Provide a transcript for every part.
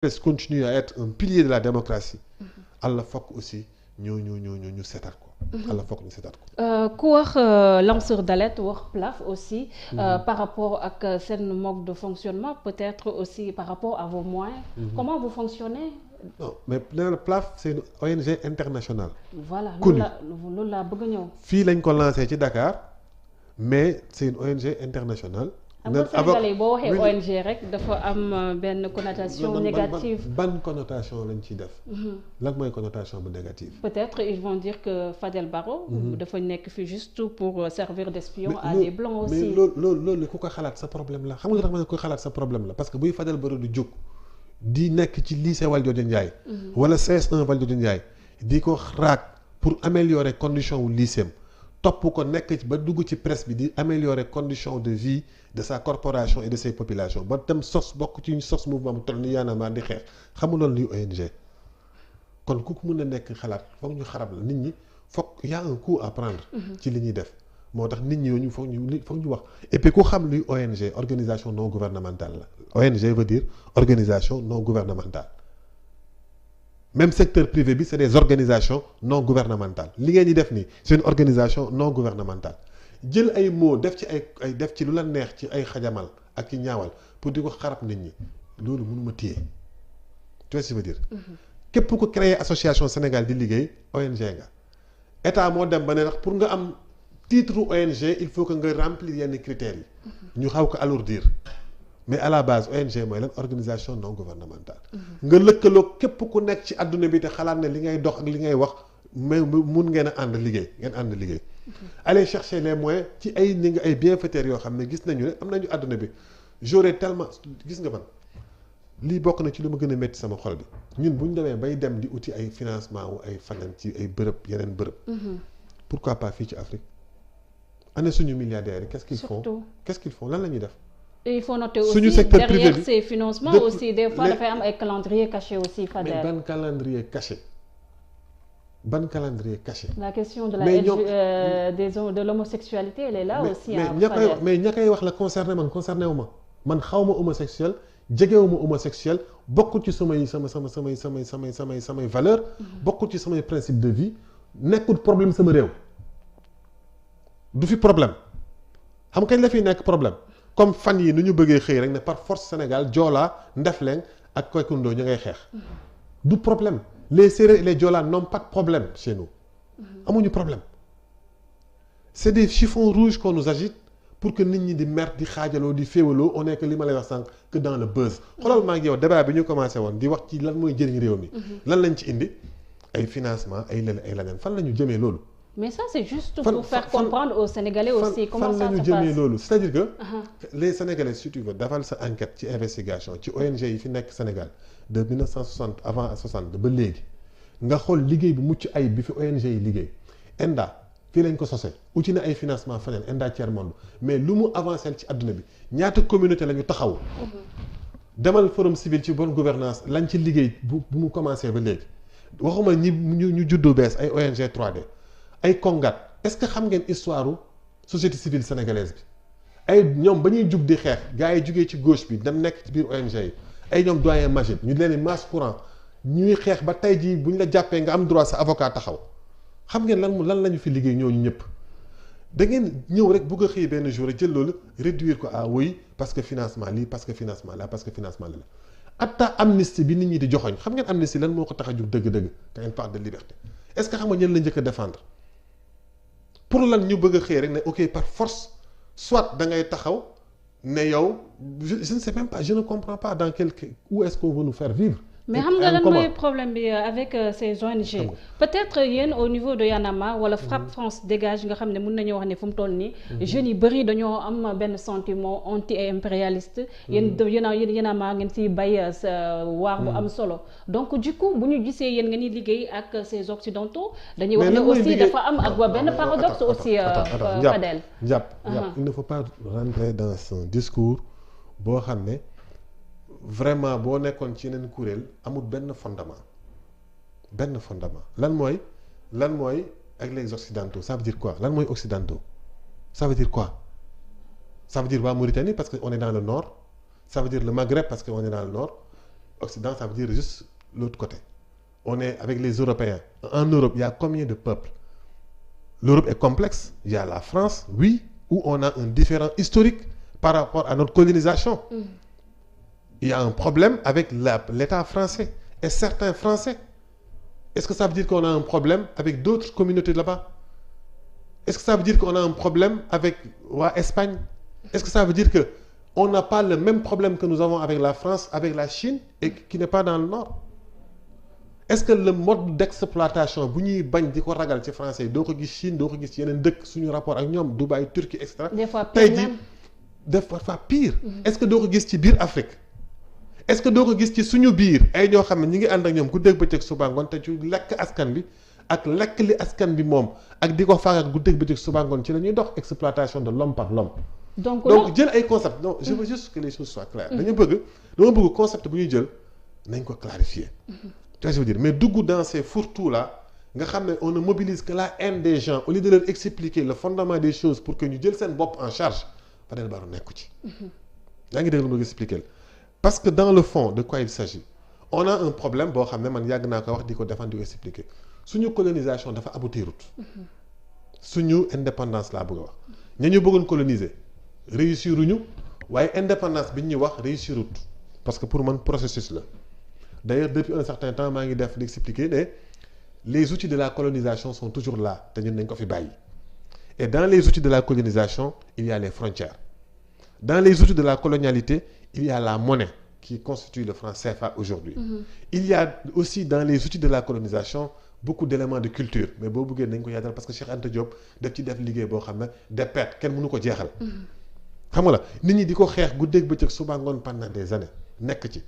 presse continue à être un pilier de la démocratie Allah fokk aussi ñu seetaat ko. Allah fokk ñu seetaat ko. ku wax lanceur d'alerte wax PLAF aussi. Par rapport ak seen mode de fonctionnement peut-être aussi par rapport à vos moyens. Comment vous fonctionnez. non mais PLAF c'est une ONG internationale. voilà loolu laa bëgg a ñëw. fii lañ ko lancé ci Dakar mais c'est une ONG internationale. xam nga Sénégalais boo waxee ONG rek dafa am benn connotation négative. ban connotation lañ ciy def. lan mooy connotation bu négative. peut-être ils vont dire que Fadel Barro. dafa nekk fi juste pour servir d'espion à des blancs aussi. mais loolu ku ko xalaat sa problème la xam nga tax ma ne ku ko xalaat sa problème la parce que buy Fadel Barro di jóg di nekk ci lycée Valdiodio Ndiaye. wala CS1 Valdiodio Ndiaye di ko raak pour améliorer condition wu lycée am topp ko nekk ba dugg ci presse bi di améliorer condition de vie de sa corporation et de ses populations ba dem sos bokk ci ñu sos mouvement bu toll ni Y'en a marre di xeex xam nga loolu luy ONG. kon ku ko mën a nekk xalaat foog ñu xarab la nit ñi foog y a un coup à prendre. ci li ñuy def moo tax nit ñi ñu foog ñu wax et puis ku xam luy ONG organisation non gouvernementale la ONG veut dire organisation non gouvernementale. même secteur privé bi c'est des organisations non gouvernementales li ngeen ñi def nii c'est une organisation non gouvernementale jël ay mots def ci ay def ci lu la neex ci ay xajamal ak ci ñaawal pour di ko xarab nit ñi loolu mënuma téye tu vois ce que je veux dire. képp ku créer association Sénégal di liggéey ONG nga état moo dem ba ne ndax pour nga am titre ONG il faut que nga remplir yenn critères yi. ñu xaw ko alourdir. mais à la base ONG mooy lan organisation non gouvernementale. nga lëkkaloo képp ku nekk ci àdduna bi te xalaat ne li ngay dox ak li ngay wax mais mun ngeen a ànd liggéey ngeen ànd liggéey. aller chercher les moyens ci ay ni nga ay bienfaiteurs yoo xam ne gis nañu ne am nañu àdduna bi j'aurais tellement gis nga man lii bokk na ci lu ma gën a métti sama xol bi ñun bu ñu demee bay dem di uti ay financement wu ay fanaan ci ay bërëb yeneen bërëb. pourquoi pas fii ci Afrique ana suñu milliardaires yi qu'est-ce qu'ils font lan la ñuy def. Et il faut noter aussi derrière ces financements aussi des fois dafay am ay calendrier caché aussi Fadel. mais ban calendrier caché. la question de de l'homosexualité elle est là aussi. mais ña koy wax la concerné wu man xaw ma homosexuel jegewuma homosexuel bokkul ci samay valeur bokkul ci samay principe de vie nekkul problème sama réew du fi problème xam kañ la fi nekk problème. comme fan yi nu ñu bëggee xëy rek ne par force Sénégal Joola Ndefleng ak Koykundoo ñu ngay xeex du problème les Sérères et les Joola n'ont pas de problème chez nous amuñu problème c'est des chiffons rouges qu'on nous agite pour que nit ñi di mer di xaajaloo di féewaloo on est que li ma lay wax sànq que dans le buzz xoolal maa ngi yow débat bi ñu commencé woon di wax ci lan mooy jëriñ réew mi lan lañ ci indi ay financement ay leneen fan la ñu jëmee loolu. mais ça c'est juste pour faire comprendre aux Sénégalais aussi comment ça se passe. fan la ñu jëmee loolu c'est-à-dire que les Sénégalais si tu veux defal sa enquête ci investigation ci ONG yi fi nekk Sénégal de 1960 avant 60 ba léegi nga xool liggéey bu mucc ayib bi fi ONG yi liggéey ENDA fii lañ ko sosee uti na ay financement feneen ENDA tiers monde mais lu mu avancé ci àdduna bi ñaata communauté la ñu taxaw. demal forum civil ci bonne gouvernance lañ ci liggéey bu mu commencé ba léegi waxuma ñu juddu bees ay ONG 3D. ay kongat est-ce que xam ngeen histoire société civile sénégalaise bi ay ñoom ba ñuy jug di xeex gars yi jugee ci gauche bi dem nekk ci biir ONG yi ay ñoom doyen Magid ñu leen masse courant ñuy xeex ba tey jii bu ñu la jàppee nga am droit sa avocat taxaw xam ngeen lan la ñu fi liggéey ñooñu ñëpp da ngeen ñëw rek bugg a xëy benn jour jël loolu réduire ko à oui parce que financement lii parce que financement là parce que financement la atta amnistie bi nit ñi di joxoñ xam ngeen amnistie lan moo ko tax a jug dëgg-dëgg quand il parle de liberté est-ce que xam nga ñeen la njëkk a défendre pour lan ñu bëgg a xëy rek ne ok par force soit da ngay taxaw ne yow je ne sais même pas je ne comprends pas dans quel où est-ce qu'on veut nous faire vivre. mais xam nga lan mooy problème bi avec ces ONG peut-être yéen au niveau de Y'en a marre wala Frapp France dégage nga xam ne mën nañoo wax ne fu mu toll nii jeunes yi bëri dañoo am benn sentiment anti-impérialiste yéen a marre ngeen siy bay sa waar bu am solo donc du coup bu ñu gisee yéen ngeen di liggéey ak ces occidentaux dañuy wax ne aussi dafa am ak benn paradoxe aussi Fadel njàpp il ne faut pas rentrer dans un discours boo xam ne vraiment boo nekkoon ci yeneen kuréel amul benn fondement lan mooy ak les occidentaux ça veut dire quoi lan mooy occidentaux ça veut dire quoi ça veut dire waa Mauritanie parce que on est dans le nord ça veut dire le Maghreb parce que on est dans le nord Occident, ça veut dire juste l'autre côté. On est avec les Européens. En Europe, il y a combien de peuples? L'Europe est complexe. Il y a la France, oui, où on a un différent historique par rapport à notre colonisation. Il y a un problème avec l'État français et certains Français. Est-ce que ça veut dire qu'on a un problème avec d'autres communautés là-bas? Est-ce que ça veut dire qu'on a un problème avec l'Espagne? Est-ce que ça veut dire qu'on n'a pas le même problème que nous avons avec la France, avec la Chine, et qui n'est pas dans le Nord? Est-ce que le mode d'exploitation bu ñuy bañ di ko ragal ci français yi doo ko gis Chine doo ko gis ci yeneen dëkk suñu rapport ak ñoom Dubaï Turquie et cetera. des fois tey pire jii même. des fois pire. Est-ce que doo ko gis ci biir Afrique? Est-ce que doo ko gis ci suñu biir ay ñoo xam ne ñi ngi ànd ak ñoom guddeeg bëccëg suba ngoon te ci lekk askan bi ak lekk li askan bi moom ak di ko faagal guddeeg bëccëg suba ngoon ci la ñuy dox exploitation de l'homme par l'homme. donc jël ay concept non je veux juste que les choses soient claires. dama bëgg concept bu ñuy jël nañ ko clarifier. Tu vois ce que je veux dire, mais dugg dans ces fourre-tout là nga xam ne on ne mobilise que la haine des gens au lieu de leur expliquer le fondement des choses pour que ñu jël seen bopp en charge Fadel Barro nekku ci. yaa ngi dégg lu ma expliquer parce que dans le fond de quoi il s'agit on a un problème boo xam ne man yàgg naa ko wax di ko défendre di ko expliquer suñu colonisation dafa aboutirut suñu indépendance laa bëgg a wax ña ñu bëggoon coloniser réussiruñu waaye indépendance bi ñu wax réussirut parce que pour man processus la. D'ailleurs, depuis un certain temps, maa ngi def d'expliquer les outils de la colonisation sont toujours là te ñun nañ ko fi bàyyi. Et dans les outils de la colonisation, il y a les frontières. Dans les outils de la colonialité, il y a la monnaie qui constitue le franc CFA aujourd'hui. Il y a aussi dans les outils de la colonisation beaucoup d'éléments de culture mais boo bëggee nañ ko yaatal parce que Cheikh Anta Diop daf ci def liggéey boo xam ne de perte kenn mënu ko jeexal. xam nga la nit ñi di ko xeex guddeeg bëccëg suba ngoon pendant des années nekk ci.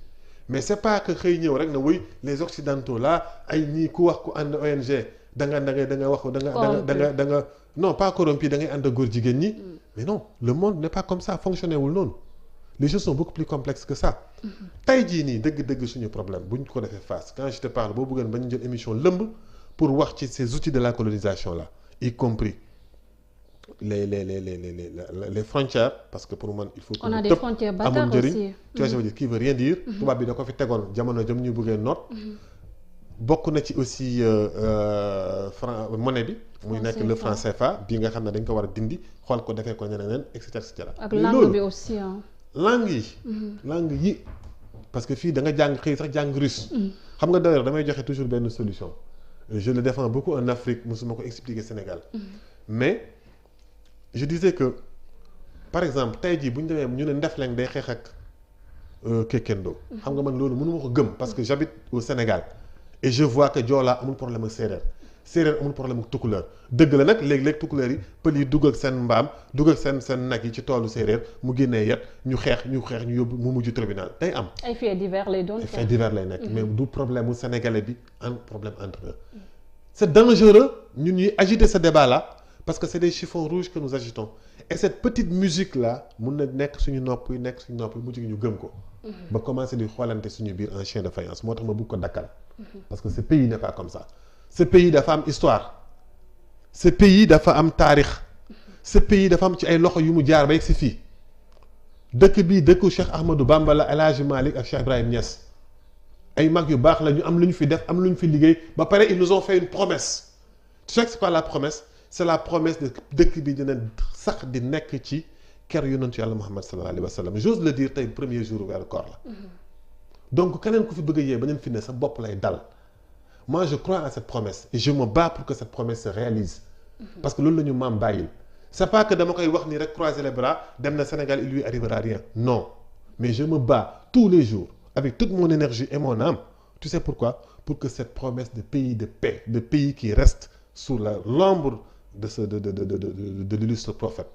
mais c'est pas que xëy ñëw rek na wuy les occidentaux là ay ñii ku wax ku ànd ONG da nga wax da nga non pas corrompu da ngay ànd góor jigéen ñi. mais non le monde n'est pas comme ça fonctionné wul noonu les choses sont beaucoup plus complexes que ça. tey jii nii dëgg-dëgg suñu problème bu ñu ko defee face quand je te parle boo bëggoon ba ñu jël émission lëmb pour wax ci ces outils de la colonisation là y compris les frontières parce que pour moi il faut que on a des frontières bâtards aussi. tu vois je veux dire qui veut rien dire. tubaab bi da ko fi tegoon jamono jëm ñu bëggee noot. bokk na ci aussi monnaie bi. muy nekk le franc CFA bii nga xam ne dañ ko war a dindi xool ko defee ko ñeneen et cetera. ak langue bi aussi langue yi parce que fii da nga jàng xëy sax jàng russe. xam nga d'ailleurs damay joxe toujours benn solution. je le défends beaucoup en Afrique mosuma ko expliquer Sénégal. mais je disais que par exemple tey jii bu ñu demee ñu ne Ndefleng day xeex ak Kekendo. xam nga man loolu mënuma ko gëm parce que j'habite au Sénégal et je vois que Joola amul problème ak séeréer amul problème ak tukulóor dëgg la nag léeg-léeg tukulóor yi pël yi dugg ak seen mbaam dugg ak seen nag yi ci toolu séeréer mu génnee yet ñu xeex ñu yóbbu mu mujj tribunal day am. ay faits divers lay doon. ay faits divers lay nekk mais du problème mu sénégalais bi un problème entre eux. c'est dangereux ñun ñuy agiter ce débat là. parce que c'est des chiffons rouges que nous agitons et cette petite musique là mun na nekk suñu nopp yi mujj gi ñu gëm ko. ba commencer di xoolante suñu biir en chien de faïence moo tax ma bëgg ko dakkal. parce que ce pays n'est pas comme ça. ce pays dafa am histoire. ce pays dafa am taarix. ce pays dafa am ci ay loxo yu mu jaar ba yegg si fii. dëkk bii dëkku Cheikh Ahmadou Bamba la El Hadji Malick ak Cheikh Ibrahim Niass. ay mag yu baax la ñu am lu ñu fi def am lu ñu fi liggéey ba pare ils nous ont fait une promesse. tu sais c'est quoi la promesse. c'est la promesse de dëkk bi dina sax di nekk ci ker yonentu yàlla Muhammad sallallahu alayhi wa sallam j'ose le dire tey premier jour weeru koor la. donc keneen ku fi bëgg a yee beneen fi ne sa bopp lay dal. moi je crois à cette promesse et je me bats pour que cette promesse se réalise. parce que loolu la ñu maam bàyyil. c'est pas que dama koy wax ni rek croiser les bras dem na Sénégal il lui arrivera rien non mais je me bats tous les jours avec toute mon énergie et mon âme tu sais pourquoi pour que cette promesse de pays de paix de pays qui reste sous l'ombre de l'illustre prophète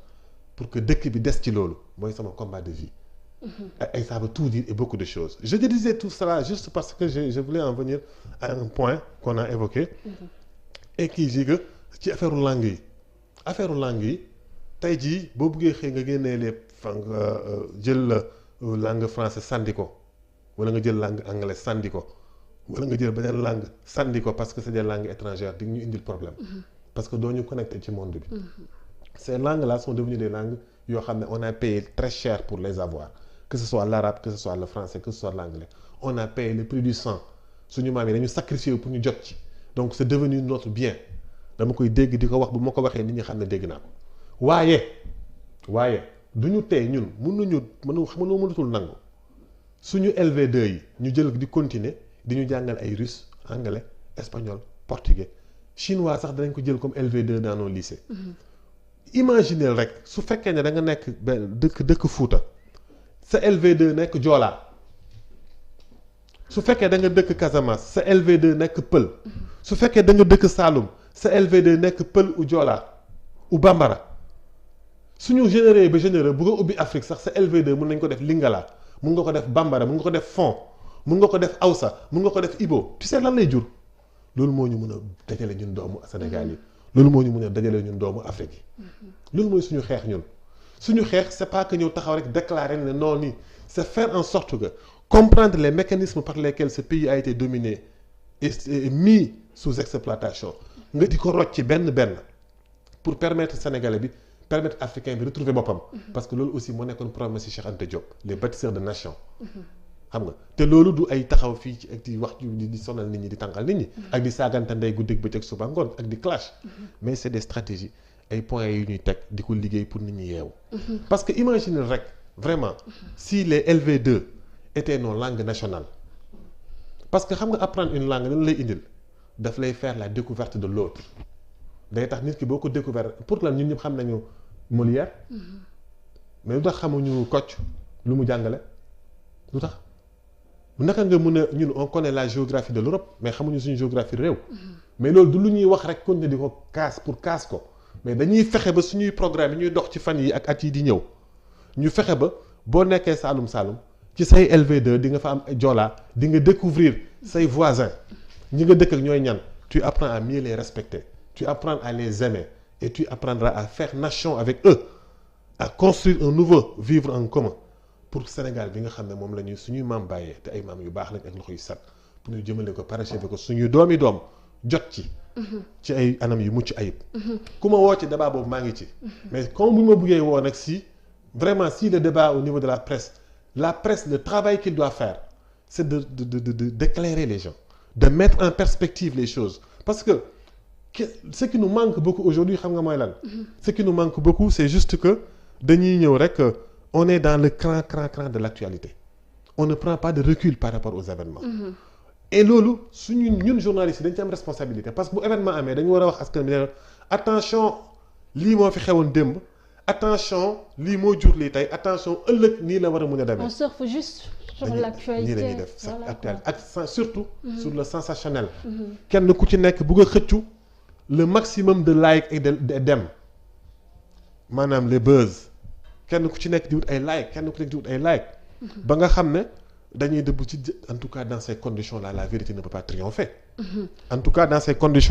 pour que dëkk bi des ci loolu mooy sama combat de vie. et ça veut tout dire et beaucoup de choses je te disais tout cela juste parce que je voulais en venir à un point qu'on a évoqué. et qui dit que ci affaire langue yi tey jii boo buggee xëy nga génnee les nga jël langue français sànni ko wala nga jël langue anglais sànni ko wala nga jël beneen langue sànni ko parce que c'est des langues étrangères di ñu indil problème. parce que doo ñu connecté ci monde bi. ces langues-là sont devenues des langues yoo xam ne on a payé très cher pour les avoir que ce soit l'arabe que ce soit le français que ce soit l'anglais on a payé le prix du sang suñu maam yi dañu sacrifié pour ñu jot ci donc c'est devenu notre bien dama koy dégg di ko wax bu ma ko waxee nit ñi xam ne dégg naa ko waaye du ñu tey ñun mënatul nangu suñu LV2 yi ñu jël di continuer di ñu jàngal ay russe anglais espagnol portugais chinois sax danañ ko jël comme LV2 dans nos lycées. Imaginez rek su fekkee ne da nga nekk benn dëkk Fuuta sa LV2 nekk Joola su fekkee da nga dëkk Casamance sa LV2 nekk Pël su fekkee da nga dëkk Saloum sa LV2 nekk Pël ou Joola ou Bambara suñu généré ba généré bu nga ubbi Afrique sax sa LV2 mun nañ ko def Lingala mun nga ko def Bambara mun nga ko def Fon mun nga ko def Awsa mun nga ko def Ibo tu sais lan lay jur loolu moo ñu mën a dajale ñun doomu Sénégal yi loolu moo ñu mën a dajale ñun doomu Afrique yi loolu mooy suñu xeex ñun suñu xeex c'est pas que ñëw taxaw rek déclarer ne non nii c'est faire en sorte que comprendre les mécanismes par lesquels ce pays a été dominé et mis sous exploitation nga di ko rocc ci benn pour permettre Sénégalais bi permettre africain bi retrouver boppam parce que loolu aussi moo nekkoon problème ci Cheikh Anta Diop les bâtisseurs de nation xam nga te loolu du ay taxaw fii ci ak di wax di sonal nit ñi di tànqal nit ñi ak di saagante ndey guddeeg bëccëg suba ngoon ak di clash mais c'est des stratégies ay points yu ñuy teg di ko liggéey pour nit ñi yeewu parce que imagine rek vraiment si les LV2 étaient nos langues nationales parce que xam nga apprendre une langue lan lay indil daf lay faire la découverte de l'autre day tax nit ki boo ko découvert pour lan ñun ñëpp xam nañu Molière mais lu tax xamuñu Kocc lu mu jàngale lu tax naka nga mun a ñun on connaît la géographie de l'Europe mais xamuñu suñu géographie réew mais loolu du lu ñuy wax rek continuer di ko kaas pour kaas ko mais dañuy fexe ba suñuy programme yi ñuy dox ci fan yi ak at yi di ñëw ñu fexe ba boo nekkee Saalum ci say LV2 di nga fa am Joola di nga découvrir say voisins ñi nga dëkk ak ñooy ñan tu apprends à mieux les respecter tu apprends à les aimer et tu apprendras à faire nation avec eux à construire un nouveau vivre en commun pour Sénégal bi nga xam ne moom la ñuy suñuy maam bàyyee te ay maam yu baax lañ ak loxo yu set pour ñu jëmale ko parachever ko suñuy doom jot ci ay anam yu mucc ayib ku ma woo ci débat boobu maa ngi ci mais comme bu ñu ma bëggee woo nag si vraiment si le débat au niveau de la presse le travail qu'il doit faire c'est d'éclairer les gens de mettre en perspective les choses parce que ce qui nous manque beaucoup aujourd'hui xam nga mooy lan ce qui nous manque beaucoup c'est juste que dañuy ñëw rek on est dans le cran de l'actualité on ne prend pas de recul par rapport aux événements et loolu suñu ñun journalistes yi dañ ci am responsabilité parce que bu événement amee dañu war a wax askan bi ne attention lii moo fi xewoon démb attention lii moo jur lii tey attention ëllëg nii la war a mën a demee. on surfe juste sur l'actualité nii la ñuy def sax actualité ak surtout sur le sensationnel kenn ku ci nekk bugg a xëccu le maximum de like et de dem maanaam les buzz kenn ku ci nekk di wut ay like kenn ku ci nekk di wut ay like ba nga xam ne dañuy dëbb ci en tout cas dans ces conditions là la vérité ne peut pas triompher en tout cas dans ces conditions